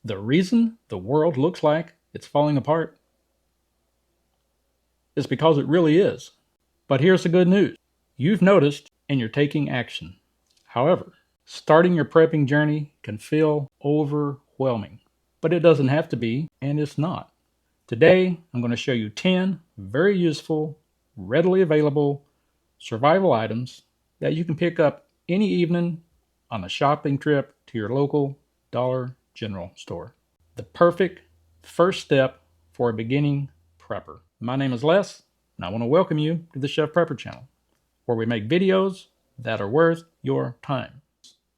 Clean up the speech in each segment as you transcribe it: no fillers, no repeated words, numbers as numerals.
The reason the world looks like it's falling apart is because it really is. But here's the good news. You've noticed and you're taking action. However, starting your prepping journey can feel overwhelming, but it doesn't have to be, and it's not. Today, I'm going to show you 10 very useful, readily available survival items that you can pick up any evening on a shopping trip to your local Dollar General store. The perfect first step for a beginning prepper. My name is Les, and I want to welcome you to the Chef Prepper channel, where we make videos that are worth your time.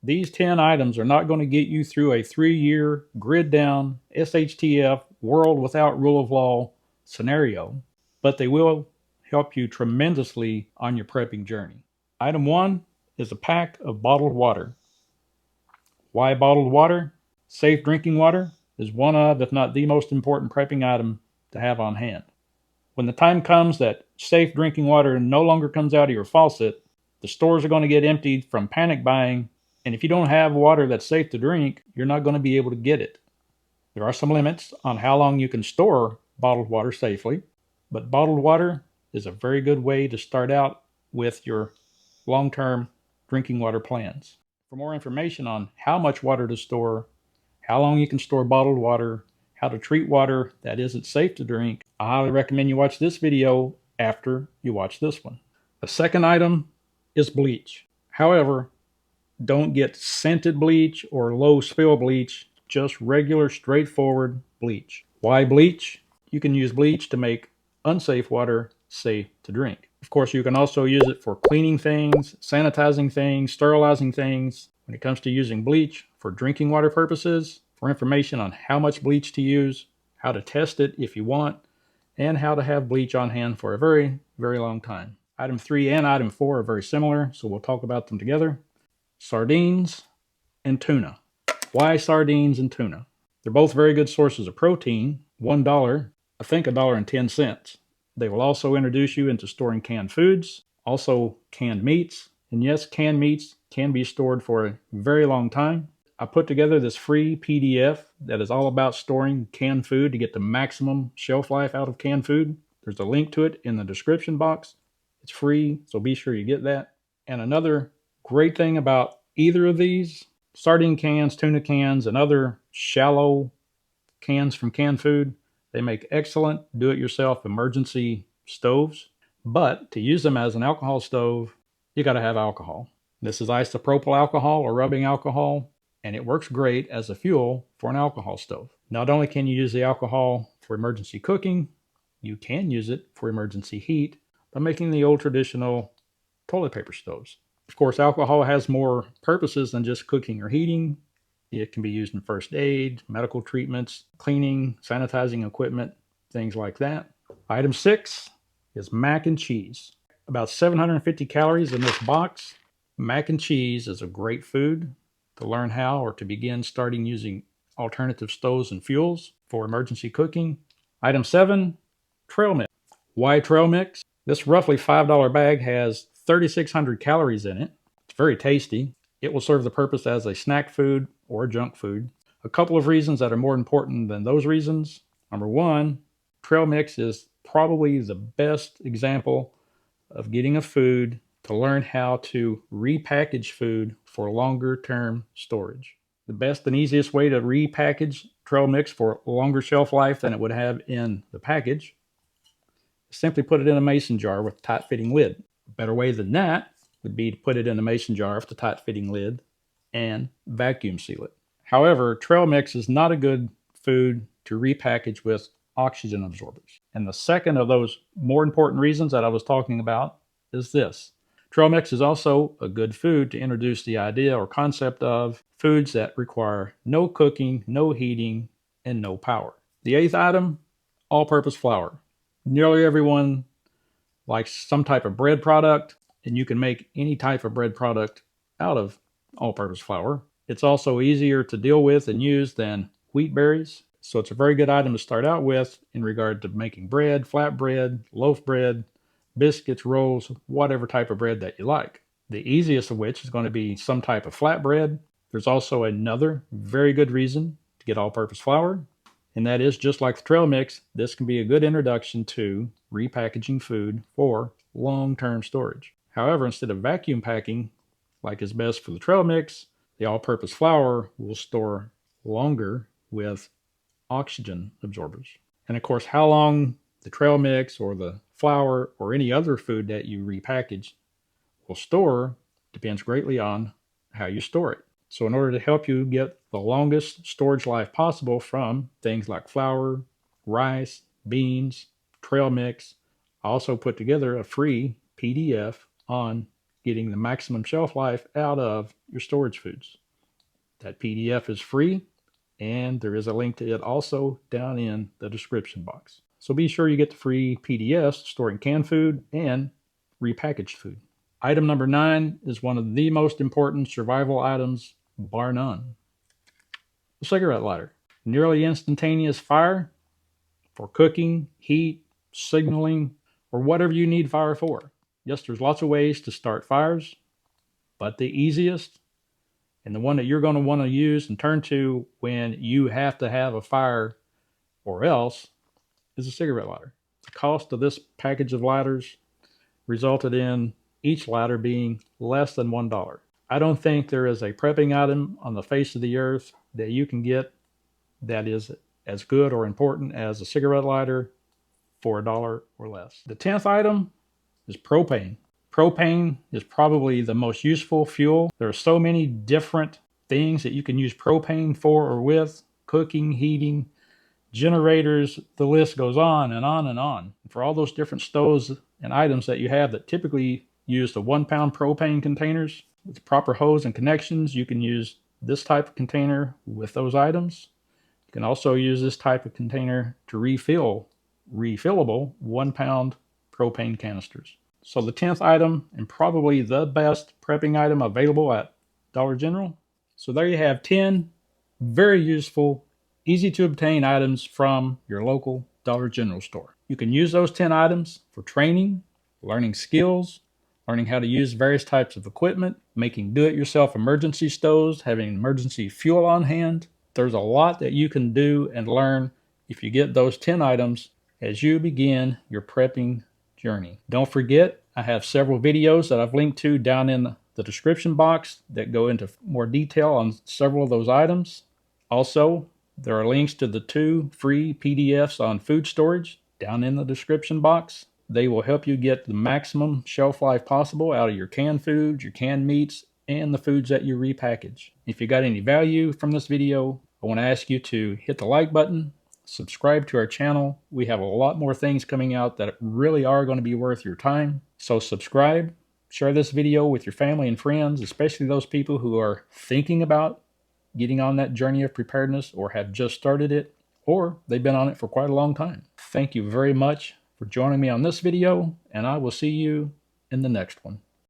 These 10 items are not going to get you through a 3-year grid down SHTF world without rule of law scenario, but they will help you tremendously on your prepping journey. Item 1 is a pack of bottled water. Why bottled water? Safe drinking water is one of, if not the most important prepping item to have on hand. When the time comes that safe drinking water no longer comes out of your faucet, the stores are going to get emptied from panic buying, and if you don't have water that's safe to drink, you're not going to be able to get it. There are some limits on how long you can store bottled water safely, but bottled water is a very good way to start out with your long-term drinking water plans. For more information on how much water to store, how long you can store bottled water, how to treat water that isn't safe to drink, I highly recommend you watch this video after you watch this one. The second item is bleach. However, don't get scented bleach or low spill bleach, just regular straightforward bleach. Why bleach? You can use bleach to make unsafe water safe to drink. Of course, you can also use it for cleaning things, sanitizing things, sterilizing things. When it comes to using bleach for drinking water purposes, for information on how much bleach to use, how to test it if you want, and how to have bleach on hand for a very, very long time. Item 3 and item 4 are very similar, so we'll talk about them together. Sardines and tuna. Why sardines and tuna? They're both very good sources of protein. $1, I think $1.10. They will also introduce you into storing canned foods, also canned meats. And yes, canned meats can be stored for a very long time. I put together this free PDF that is all about storing canned food to get the maximum shelf life out of canned food. There's a link to it in the description box. It's free, so be sure you get that. And another great thing about either of these, sardine cans, tuna cans, and other shallow cans from canned food, they make excellent do-it-yourself emergency stoves. But to use them as an alcohol stove, you got to have alcohol. This is isopropyl alcohol or rubbing alcohol, and it works great as a fuel for an alcohol stove. Not only can you use the alcohol for emergency cooking, you can use it for emergency heat by making the old traditional toilet paper stoves. Of course, alcohol has more purposes than just cooking or heating. It can be used in first aid, medical treatments, cleaning, sanitizing equipment, things like that. Item 6 is mac and cheese. About 750 calories in this box. Mac and cheese is a great food to learn how or to begin starting using alternative stoves and fuels for emergency cooking. Item 7, trail mix. Why trail mix? This roughly $5 bag has 3,600 calories in it. It's very tasty. It will serve the purpose as a snack food or junk food. A couple of reasons that are more important than those reasons. Number 1, trail mix is probably the best example of getting a food to learn how to repackage food for longer term storage. The best and easiest way to repackage trail mix for longer shelf life than it would have in the package is simply put it in a mason jar with a tight fitting lid. A better way than that would be to put it in a mason jar with a tight fitting lid and vacuum seal it. However, trail mix is not a good food to repackage with oxygen absorbers. And the second of those more important reasons that I was talking about is this. Trail mix is also a good food to introduce the idea or concept of foods that require no cooking, no heating, and no power. The 8th item, all-purpose flour. Nearly everyone likes some type of bread product, and you can make any type of bread product out of all-purpose flour. It's also easier to deal with and use than wheat berries, so it's a very good item to start out with in regard to making bread, flatbread, loaf bread, biscuits, rolls, whatever type of bread that you like. The easiest of which is going to be some type of flatbread. There's also another very good reason to get all-purpose flour. And that is just like the trail mix, this can be a good introduction to repackaging food for long-term storage. However, instead of vacuum packing, like is best for the trail mix, the all-purpose flour will store longer with oxygen absorbers. And of course, how long the trail mix or the flour or any other food that you repackage will store depends greatly on how you store it. So in order to help you get the longest storage life possible from things like flour, rice, beans, trail mix, I also put together a free PDF on getting the maximum shelf life out of your storage foods. That PDF is free, and there is a link to it also down in the description box. So be sure you get the free PDFs storing canned food and repackaged food. Item number 9 is one of the most important survival items, bar none. The cigarette lighter. Nearly instantaneous fire for cooking, heat, signaling, or whatever you need fire for. Yes, there's lots of ways to start fires, but the easiest and the one that you're going to want to use and turn to when you have to have a fire or else is a cigarette lighter. The cost of this package of lighters resulted in each lighter being less than $1. I don't think there is a prepping item on the face of the earth that you can get that is as good or important as a cigarette lighter for $1 or less. The 10th item is propane. Propane is probably the most useful fuel. There are so many different things that you can use propane for or with: cooking, heating, generators, the list goes on and on and on. For all those different stoves and items that you have that typically use the 1-pound propane containers, with the proper hose and connections, you can use this type of container with those items. You can also use this type of container to refill refillable 1-pound propane canisters. So the 10th item, and probably the best prepping item available at Dollar General. So there you have 10 very useful, easy to obtain items from your local Dollar General store. You can use those 10 items for training, learning skills, learning how to use various types of equipment, making do-it-yourself emergency stoves, having emergency fuel on hand. There's a lot that you can do and learn if you get those 10 items as you begin your prepping journey. Don't forget, I have several videos that I've linked to down in the description box that go into more detail on several of those items. Also, there are links to the 2 free PDFs on food storage down in the description box. They will help you get the maximum shelf life possible out of your canned foods, your canned meats, and the foods that you repackage. If you got any value from this video, I want to ask you to hit the like button, subscribe to our channel. We have a lot more things coming out that really are going to be worth your time. So subscribe, share this video with your family and friends, especially those people who are thinking about getting on that journey of preparedness or have just started it, or they've been on it for quite a long time. Thank you very much for joining me on this video, and I will see you in the next one.